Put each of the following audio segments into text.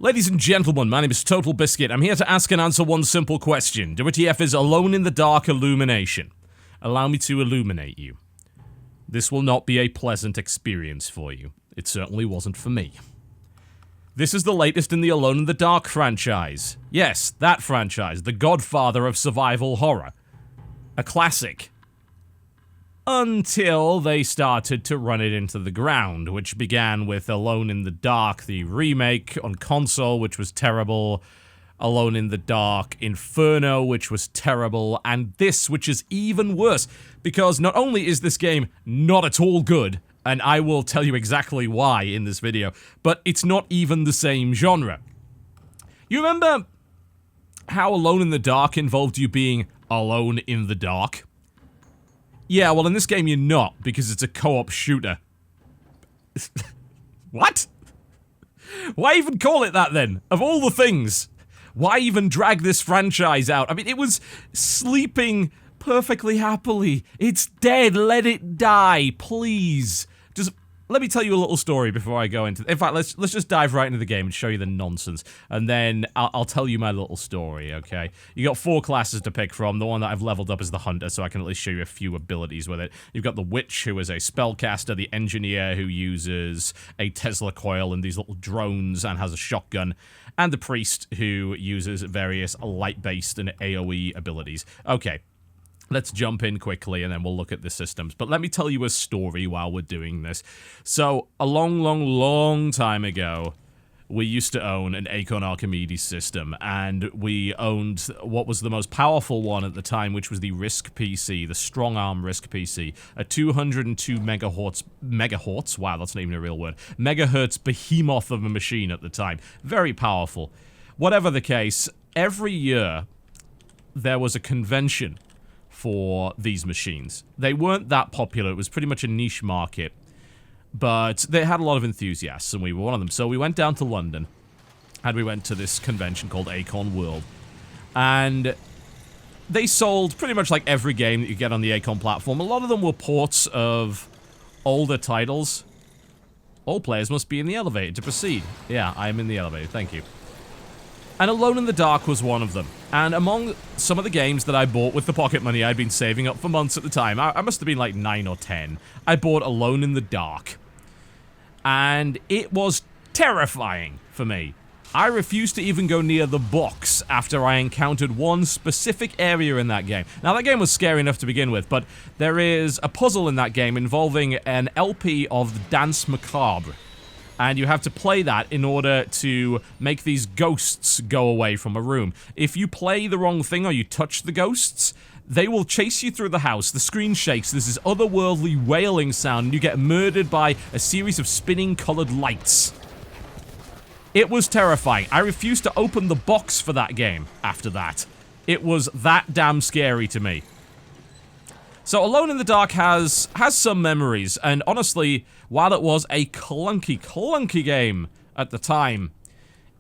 Ladies and gentlemen, my name is TotalBiscuit. I'm here to ask and answer one simple question. WTF is Alone in the Dark Illumination. Allow me to illuminate you. This will not be a pleasant experience for you. It certainly wasn't for me. This is the latest in the Alone in the Dark franchise. Yes, that franchise, the godfather of survival horror. A classic. Until they started to run it into the ground, which began with Alone in the Dark, the remake on console, which was terrible, Alone in the Dark Inferno, which was terrible, and this, which is even worse, because not only is this game not at all good, and I will tell you exactly why in this video, but it's not even the same genre. You remember how Alone in the Dark involved you being alone in the dark? Yeah, well, in this game you're not, because it's a co-op shooter. What? Why even call it that, then? Of all the things, why even drag this franchise out? I mean, it was sleeping perfectly happily. It's dead, let it die, please. Just let me tell you a little story before I go into... In fact, let's just dive right into the game and show you the nonsense. And then I'll tell you my little story, okay? You got 4 classes to pick from. The one that I've leveled up is the Hunter, so I can at least show you a few abilities with it. You've got the Witch, who is a spellcaster, the Engineer, who uses a Tesla coil and these little drones and has a shotgun, and the Priest, who uses various light-based and AoE abilities. Okay. Let's jump in quickly and then we'll look at the systems. But let me tell you a story while we're doing this. So, a long time ago, we used to own an Acorn Archimedes system, and we owned what was the most powerful one at the time, which was the RISC PC, the Strong Arm RISC PC, a 202 megahertz, wow, that's not even a real word, megahertz behemoth of a machine at the time. Very powerful. Whatever the case, every year, there was a convention for these machines. They weren't that popular, it was pretty much a niche market, but they had a lot of enthusiasts, and we were one of them. So we went down to London, and we went to this convention called Acorn World, and they sold pretty much like every game that you get on the Acorn platform. A lot of them were ports of older titles. All players must be in the elevator to proceed. Yeah, I am in the elevator, thank you. And Alone in the Dark was one of them. And among some of the games that I bought with the pocket money I'd been saving up for months at the time, I must have been like 9 or 10, I bought Alone in the Dark. And it was terrifying for me. I refused to even go near the box after I encountered one specific area in that game. Now, that game was scary enough to begin with, but there is a puzzle in that game involving an LP of the Dance Macabre. And you have to play that in order to make these ghosts go away from a room. If you play the wrong thing or you touch the ghosts, they will chase you through the house, the screen shakes, there's this otherworldly wailing sound, and you get murdered by a series of spinning colored lights. It was terrifying. I refused to open the box for that game after that. It was that damn scary to me. So Alone in the Dark has some memories, and honestly, while it was a clunky game at the time,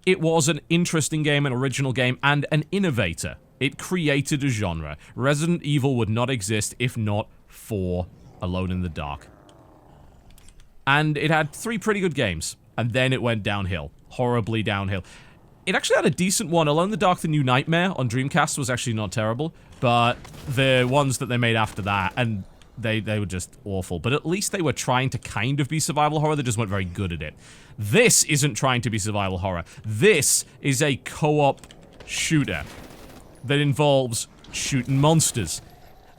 it was an interesting game, an original game, and an innovator. It created a genre. Resident Evil would not exist if not for Alone in the Dark. And it had 3 pretty good games, and then it went downhill. Horribly downhill. It actually had a decent one. Alone in the Dark, The New Nightmare on Dreamcast was actually not terrible, but the ones that they made after that, and they were just awful. But at least they were trying to kind of be survival horror, they just weren't very good at it. This isn't trying to be survival horror. This is a co-op shooter that involves shooting monsters.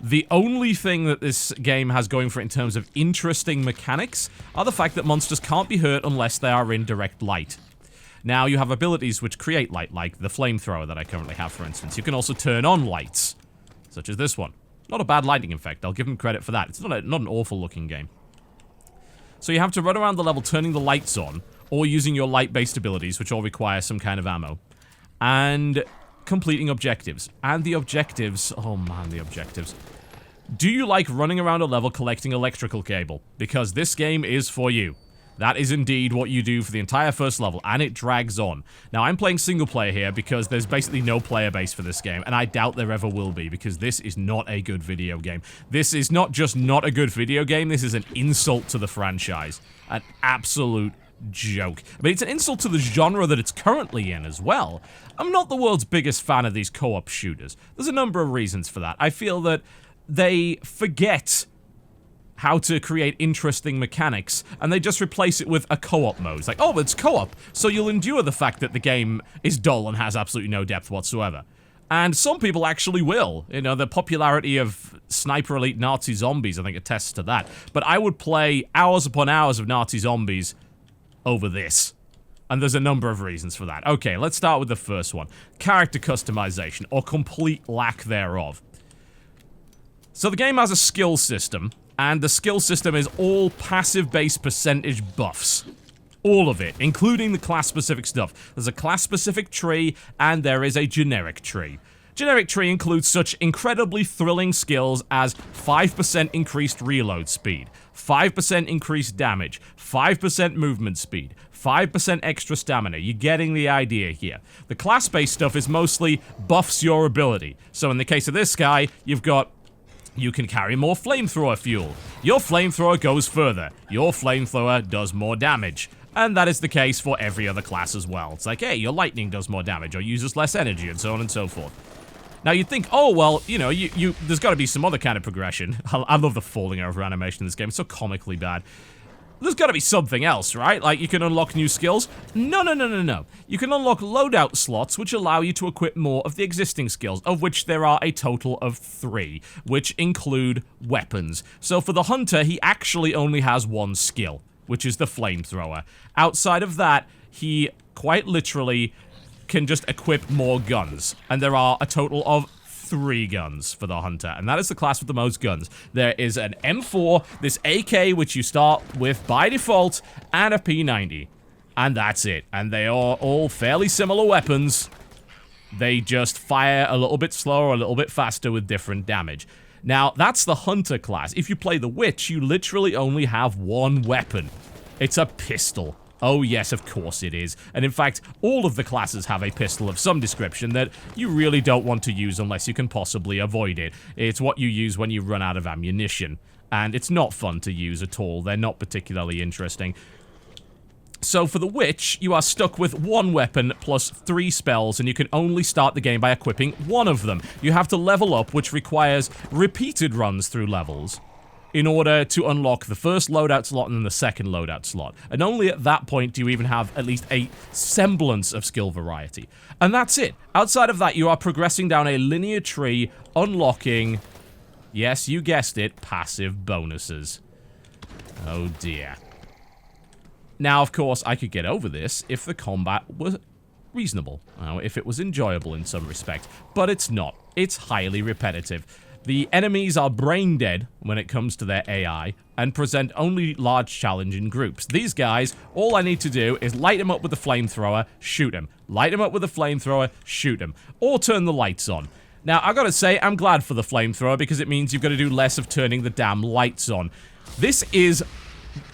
The only thing that this game has going for it in terms of interesting mechanics are the fact that monsters can't be hurt unless they are in direct light. Now, you have abilities which create light, like the flamethrower that I currently have, for instance. You can also turn on lights, such as this one. Not a bad lighting effect, I'll give them credit for that. It's not an awful-looking game. So you have to run around the level turning the lights on, or using your light-based abilities, which all require some kind of ammo, and completing objectives. And the objectives... oh man, the objectives. Do you like running around a level collecting electrical cable? Because this game is for you. That is indeed what you do for the entire first level, and it drags on. Now, I'm playing single player here because there's basically no player base for this game, and I doubt there ever will be, because this is not a good video game. This is not just not a good video game, this is an insult to the franchise. An absolute joke. I mean, it's an insult to the genre that it's currently in as well. I'm not the world's biggest fan of these co-op shooters. There's a number of reasons for that. I feel that they forget how to create interesting mechanics, and they just replace it with a co-op mode. It's like, oh, it's co-op, so you'll endure the fact that the game is dull and has absolutely no depth whatsoever. And some people actually will. You know, the popularity of Sniper Elite Nazi Zombies, I think, attests to that. But I would play hours upon hours of Nazi Zombies over this. And there's a number of reasons for that. Okay, let's start with the first one. Character customization, or complete lack thereof. So the game has a skill system, and the skill system is all passive-based percentage buffs. All of it, including the class-specific stuff. There's a class-specific tree, and there is a generic tree. Generic tree includes such incredibly thrilling skills as 5% increased reload speed, 5% increased damage, 5% movement speed, 5% extra stamina. You're getting the idea here. The class-based stuff is mostly buffs your ability. So in the case of this guy, you've got you can carry more flamethrower fuel. Your flamethrower goes further. Your flamethrower does more damage. And that is the case for every other class as well. It's like, hey, your lightning does more damage or uses less energy and so on and so forth. Now you'd think, oh, well, you know, there's got to be some other kind of progression. I love the falling over animation in this game. It's so comically bad. There's got to be something else, right? Like, you can unlock new skills? No. You can unlock loadout slots, which allow you to equip more of the existing skills, of which there are a total of 3, which include weapons. So for the hunter, he actually only has one skill, which is the flamethrower. Outside of that, he quite literally can just equip more guns. And there are a total of 3 guns for the hunter, and that is the class with the most guns. There is an M4, this AK, which you start with by default, and a P90. And that's it. And they are all fairly similar weapons. They just fire a little bit slower, a little bit faster with different damage. Now, that's the hunter class. If you play the witch, you literally only have one weapon. It's a pistol. Oh yes, of course it is. And in fact, all of the classes have a pistol of some description that you really don't want to use unless you can possibly avoid it. It's what you use when you run out of ammunition. And it's not fun to use at all. They're not particularly interesting. So for the witch, you are stuck with one weapon plus 3 spells, and you can only start the game by equipping one of them. You have to level up, which requires repeated runs through levels in order to unlock the first loadout slot and then the second loadout slot. And only at that point do you even have at least a semblance of skill variety. And that's it. Outside of that, you are progressing down a linear tree, unlocking, yes, you guessed it, passive bonuses. Oh dear. Now, of course, I could get over this if the combat was reasonable, if it was enjoyable in some respect, but it's not. It's highly repetitive. The enemies are brain dead when it comes to their AI, and present only large challenge in groups. These guys, all I need to do is light them up with a flamethrower, shoot them. Light them up with a flamethrower, shoot them. Or turn the lights on. Now, I gotta say, I'm glad for the flamethrower because it means you've got to do less of turning the damn lights on. This is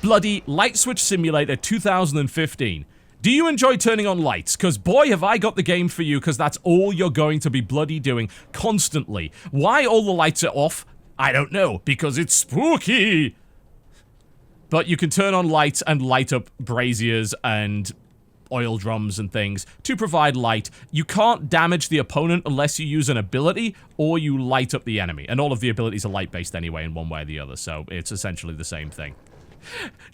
bloody Light Switch Simulator 2015. Do you enjoy turning on lights? Because boy, have I got the game for you, because that's all you're going to be bloody doing constantly. Why all the lights are off? I don't know, because it's spooky. But you can turn on lights and light up braziers and oil drums and things to provide light. You can't damage the opponent unless you use an ability or you light up the enemy. And all of the abilities are light-based anyway in one way or the other, so it's essentially the same thing.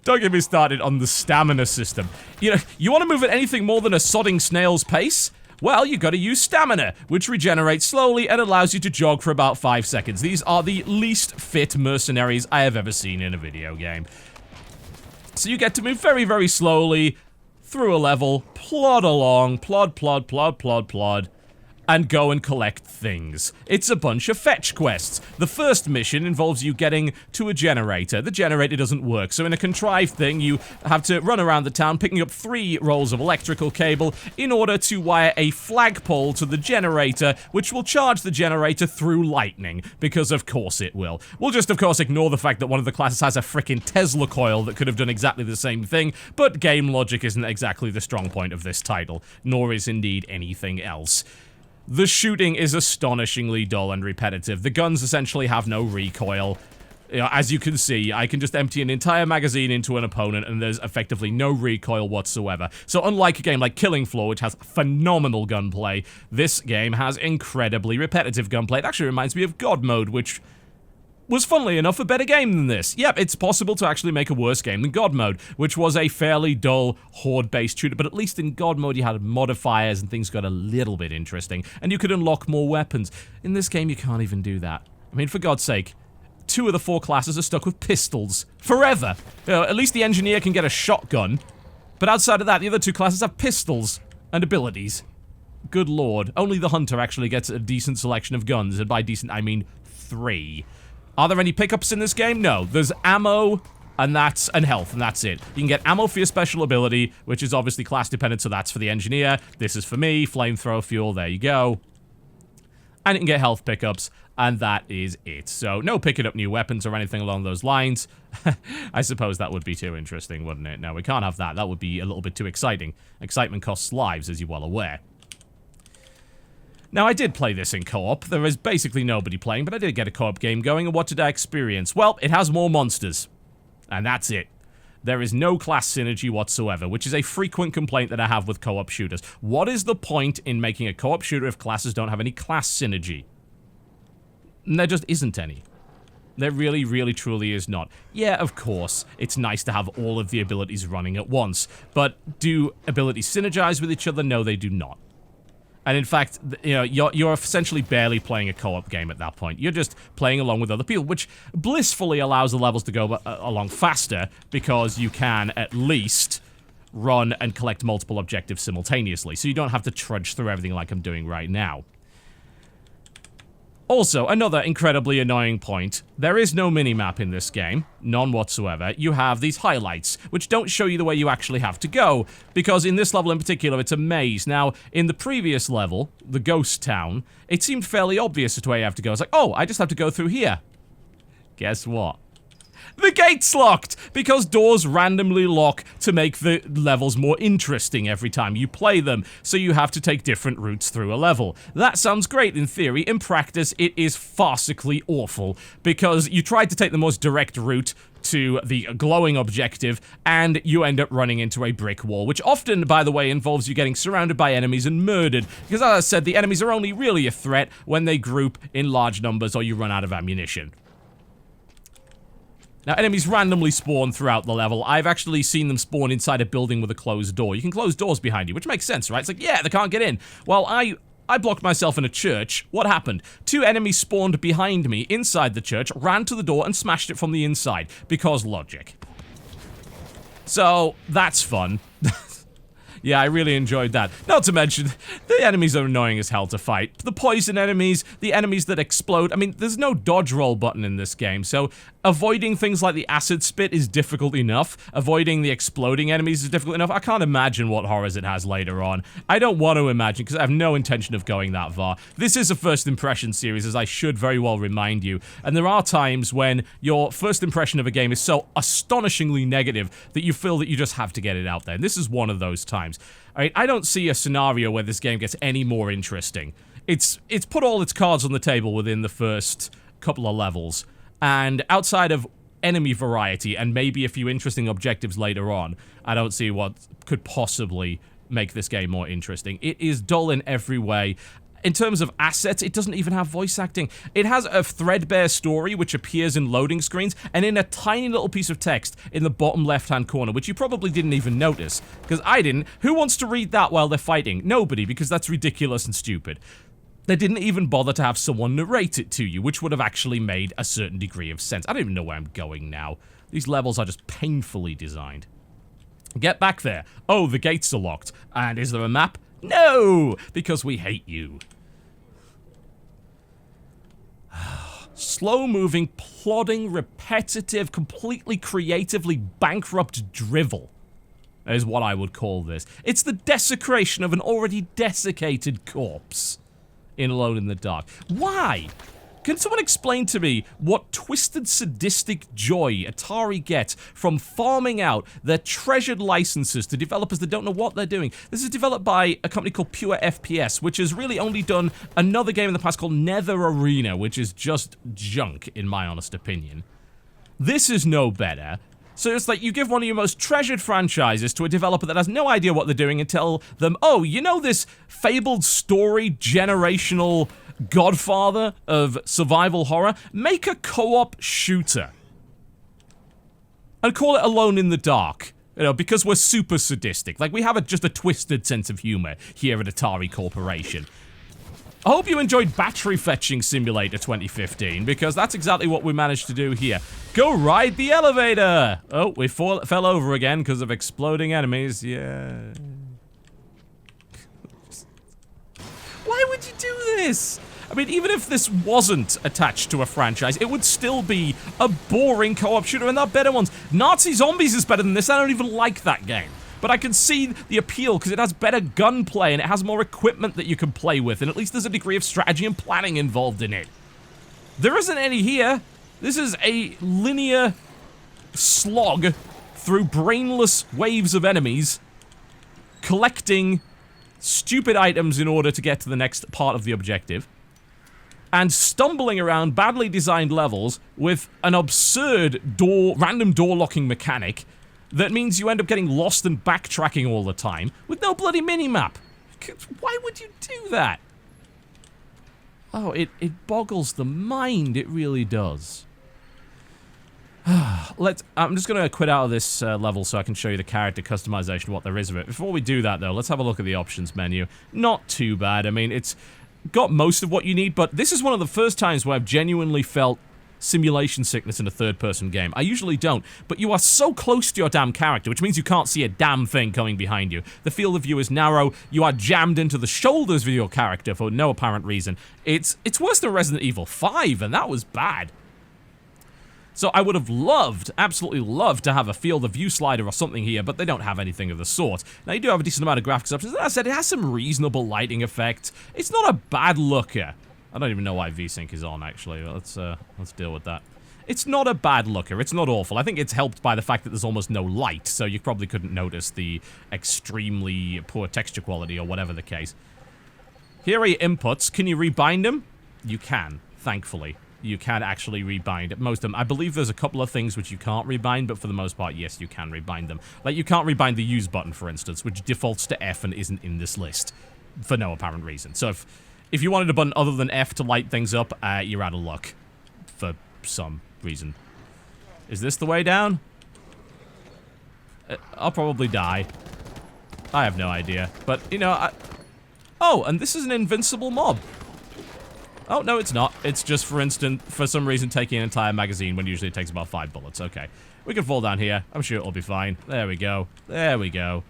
Don't get me started on the stamina system. You know, you want to move at anything more than a sodding snail's pace? Well, you gotta use stamina, which regenerates slowly and allows you to jog for about 5 seconds. These are the least fit mercenaries I have ever seen in a video game. So you get to move very, very slowly through a level, plod along, plod, and go and collect things. It's a bunch of fetch quests. The first mission involves you getting to a generator. The generator doesn't work, so in a contrived thing, you have to run around the town picking up 3 rolls of electrical cable in order to wire a flagpole to the generator, which will charge the generator through lightning, because of course it will. We'll just of course ignore the fact that one of the classes has a frickin' Tesla coil that could have done exactly the same thing, but game logic isn't exactly the strong point of this title, nor is indeed anything else. The shooting is astonishingly dull and repetitive. The guns essentially have no recoil. You know, as you can see, I can just empty an entire magazine into an opponent and there's effectively no recoil whatsoever. So unlike a game like Killing Floor, which has phenomenal gunplay, this game has incredibly repetitive gunplay. It actually reminds me of God Mode, which was, funnily enough, a better game than this. Yep, it's possible to actually make a worse game than God Mode, which was a fairly dull, horde-based shooter, but at least in God Mode you had modifiers and things got a little bit interesting, and you could unlock more weapons. In this game, you can't even do that. I mean, for God's sake. 2 of the 4 classes are stuck with pistols. Forever! You know, at least the engineer can get a shotgun. But outside of that, the other 2 classes have pistols and abilities. Good lord. Only the hunter actually gets a decent selection of guns, and by decent, I mean 3. Are there any pickups in this game? No. There's ammo, and health, and that's it. You can get ammo for your special ability, which is obviously class dependent, so that's for the engineer. This is for me. Flamethrower fuel, there you go. And you can get health pickups, and that is it. So, no picking up new weapons or anything along those lines. I suppose that would be too interesting, wouldn't it? No, we can't have that. That would be a little bit too exciting. Excitement costs lives, as you're well aware. Now, I did play this in co-op. There is basically nobody playing, but I did get a co-op game going, and what did I experience? Well, it has more monsters. And that's it. There is no class synergy whatsoever, which is a frequent complaint that I have with co-op shooters. What is the point in making a co-op shooter if classes don't have any class synergy? And there just isn't any. There really, really, truly is not. Yeah, of course, it's nice to have all of the abilities running at once, but do abilities synergize with each other? No, they do not. And in fact, you know, you're essentially barely playing a co-op game at that point. You're just playing along with other people, which blissfully allows the levels to go along faster because you can at least run and collect multiple objectives simultaneously. So you don't have to trudge through everything like I'm doing right now. Also, another incredibly annoying point, there is no minimap in this game, none whatsoever. You have these highlights, which don't show you the way you actually have to go, because in this level in particular, it's a maze. Now, in the previous level, the ghost town, it seemed fairly obvious as to where you have to go. It's like, oh, I just have to go through here. Guess what? The gate's locked, because doors randomly lock to make the levels more interesting every time you play them, so you have to take different routes through a level. That sounds great in theory. In practice, it is farcically awful, because you tried to take the most direct route to the glowing objective, and you end up running into a brick wall, which often, by the way, involves you getting surrounded by enemies and murdered, because as I said, the enemies are only really a threat when they group in large numbers or you run out of ammunition. Now, enemies randomly spawn throughout the level. I've actually seen them spawn inside a building with a closed door. You can close doors behind you, which makes sense, right? It's like, yeah, they can't get in. Well, I blocked myself in a church. What happened? 2 enemies spawned behind me inside the church, ran to the door, and smashed it from the inside. Because logic. So, that's fun. Yeah, I really enjoyed that. Not to mention, the enemies are annoying as hell to fight. The poison enemies, the enemies that explode. I mean, there's no dodge roll button in this game, so avoiding things like the acid spit is difficult enough. Avoiding the exploding enemies is difficult enough. I can't imagine what horrors it has later on. I don't want to imagine, because I have no intention of going that far. This is a first impression series, as I should very well remind you. And there are times when your first impression of a game is so astonishingly negative that you feel that you just have to get it out there. And this is one of those times. All right, I don't see a scenario where this game gets any more interesting. It's put all its cards on the table within the first couple of levels. And outside of enemy variety and maybe a few interesting objectives later on, I don't see what could possibly make this game more interesting. It is dull in every way. In terms of assets, it doesn't even have voice acting. It has a threadbare story which appears in loading screens and in a tiny little piece of text in the bottom left-hand corner, which you probably didn't even notice, because I didn't. Who wants to read that while they're fighting? Nobody, because that's ridiculous and stupid. They didn't even bother to have someone narrate it to you, which would have actually made a certain degree of sense. I don't even know where I'm going now. These levels are just painfully designed. Get back there. Oh, the gates are locked. And is there a map? No! Because we hate you. Slow-moving, plodding, repetitive, completely creatively bankrupt drivel is what I would call this. It's the desecration of an already desiccated corpse in Alone in the Dark. Why? Can someone explain to me what twisted sadistic joy Atari gets from farming out their treasured licenses to developers that don't know what they're doing? This is developed by a company called Pure FPS, which has really only done another game in the past called Nether Arena, which is just junk, in my honest opinion. This is no better. So it's like you give one of your most treasured franchises to a developer that has no idea what they're doing and tell them, oh, you know this fabled story generational godfather of survival horror? Make a co-op shooter. And call it Alone in the Dark. You know, because we're super sadistic. Like, we have just a twisted sense of humor here at Atari Corporation. I hope you enjoyed Battery Fetching Simulator 2015, because that's exactly what we managed to do here. Go ride the elevator! Oh, we fell over again because of exploding enemies. Yeah. Why would you do this? I mean, even if this wasn't attached to a franchise, it would still be a boring co-op shooter, and there are better ones. Nazi Zombies is better than this. I don't even like that game. But I can see the appeal because it has better gunplay and it has more equipment that you can play with, and at least there's a degree of strategy and planning involved in it. There isn't any here. This is a linear slog through brainless waves of enemies, collecting stupid items in order to get to the next part of the objective, and stumbling around badly designed levels with an absurd random door locking mechanic that means you end up getting lost and backtracking all the time with no bloody minimap. Why would you do that? Oh, it boggles the mind. It really does. I'm just going to quit out of this level so I can show you the character customization, what there is of it. Before we do that, though, let's have a look at the options menu. Not too bad. I mean, it's got most of what you need, but this is one of the first times where I've genuinely felt simulation sickness in a third-person game. I usually don't, but you are so close to your damn character, which means you can't see a damn thing coming behind you. The field of view is narrow. You are jammed into the shoulders of your character for no apparent reason. It's worse than Resident Evil 5, and that was bad. So I would have loved, absolutely loved, to have a field of view slider or something here, but they don't have anything of the sort. Now, you do have a decent amount of graphics options. As I said, it has some reasonable lighting effects. It's not a bad looker. I don't even know why VSync is on, actually. Let's deal with that. It's not a bad looker. It's not awful. I think it's helped by the fact that there's almost no light, so you probably couldn't notice the extremely poor texture quality or whatever the case. Here are your inputs. Can you rebind them? You can, thankfully. You can actually rebind most of them. I believe there's a couple of things which you can't rebind, but for the most part, yes, you can rebind them. Like, you can't rebind the use button, for instance, which defaults to F and isn't in this list for no apparent reason. So if you wanted a button other than F to light things up, you're out of luck for some reason. Is this the way down? I'll probably die. I have no idea. But, you know, oh, and this is an invincible mob. Oh, no, it's not. It's just, for instance, for some reason, taking an entire magazine when usually it takes about 5 bullets. Okay. We can fall down here. I'm sure it'll be fine. There we go. There we go.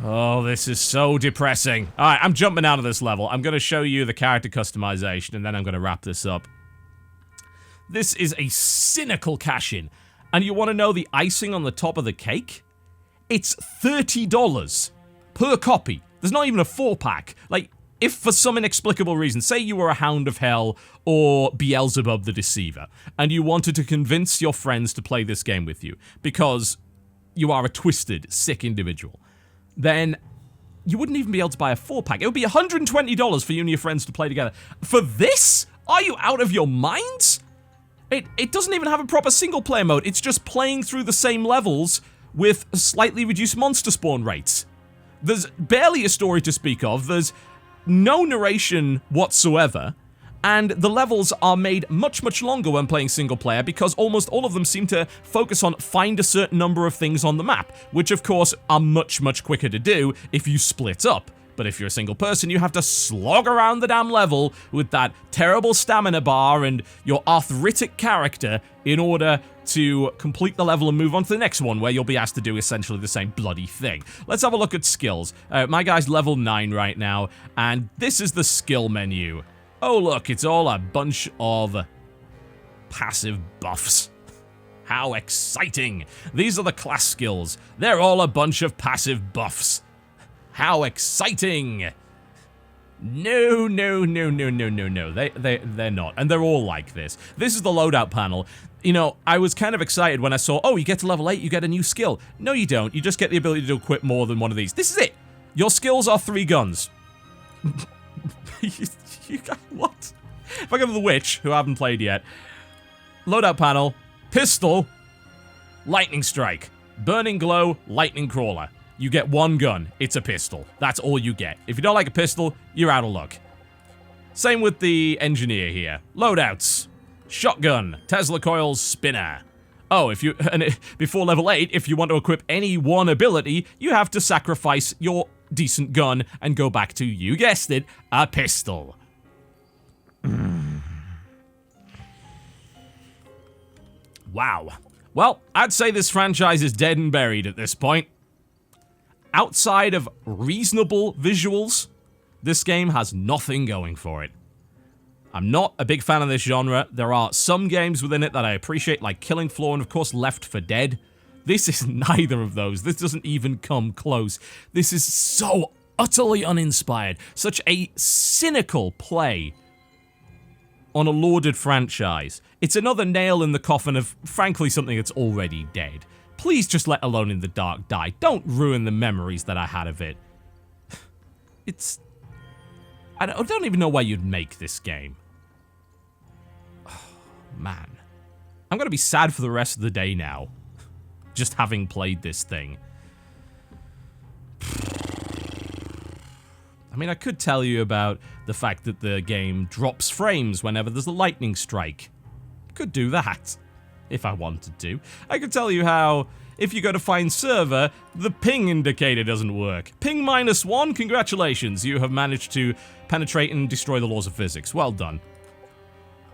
Oh, this is so depressing. Alright, I'm jumping out of this level. I'm going to show you the character customization, and then I'm going to wrap this up. This is a cynical cash-in. And you want to know the icing on the top of the cake? It's $30 per copy. There's not even a 4-pack. Like, if for some inexplicable reason, say you were a Hound of Hell or Beelzebub the Deceiver, and you wanted to convince your friends to play this game with you, because you are a twisted, sick individual, then you wouldn't even be able to buy a 4-pack. It would be $120 for you and your friends to play together. For this? Are you out of your minds? It doesn't even have a proper single-player mode. It's just playing through the same levels with slightly reduced monster spawn rates. There's barely a story to speak of. There's no narration whatsoever. And the levels are made much, much longer when playing single player because almost all of them seem to focus on find a certain number of things on the map, which of course are much, much quicker to do if you split up. But if you're a single person, you have to slog around the damn level with that terrible stamina bar and your arthritic character in order to complete the level and move on to the next one, where you'll be asked to do essentially the same bloody thing. Let's have a look at skills. My guy's level 9 right now, and this is the skill menu. Oh look, it's all a bunch of passive buffs. How exciting! These are the class skills. They're all a bunch of passive buffs. How exciting! No, no, no, no, no, no, no. They're not. And they're all like this. This is the loadout panel. You know, I was kind of excited when I saw, oh, you get to level 8, you get a new skill. No, you don't. You just get the ability to equip more than one of these. This is it! Your skills are 3 guns. You got what? If I go to the Witch, who I haven't played yet, loadout panel, Pistol, lightning strike. Burning glow, lightning crawler. You get one gun. It's a pistol. That's all you get. If you don't like a pistol, you're out of luck. Same with the engineer here. Loadouts. Shotgun, Tesla coils, spinner. Oh, before level 8, if you want to equip any one ability, you have to sacrifice your decent gun and go back to, you guessed it, a pistol. Wow. Well, I'd say this franchise is dead and buried at this point. Outside of reasonable visuals, this game has nothing going for it. I'm not a big fan of this genre. There are some games within it that I appreciate, like Killing Floor and, of course, Left 4 Dead. This is neither of those. This doesn't even come close. This is so utterly uninspired. Such a cynical play on a lauded franchise. It's another nail in the coffin of, frankly, something that's already dead. Please just let Alone in the Dark die. Don't ruin the memories that I had of it. I don't even know why you'd make this game. Oh, man. I'm gonna be sad for the rest of the day now. Just having played this thing. I mean, I could tell you about the fact that the game drops frames whenever there's a lightning strike. Could do that, if I wanted to. I could tell you how, if you go to find server, the ping indicator doesn't work. Ping -1, congratulations, you have managed to penetrate and destroy the laws of physics. Well done.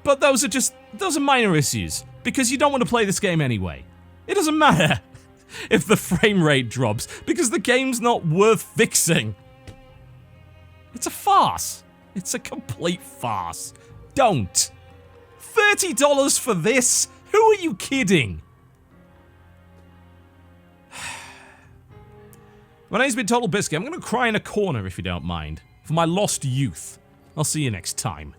But those are minor issues, because you don't want to play this game anyway. It doesn't matter if the frame rate drops, because the game's not worth fixing. It's a farce. It's a complete farce. Don't. $30 for this? Who are you kidding? My name's been TotalBiscuit. I'm going to cry in a corner if you don't mind. For my lost youth. I'll see you next time.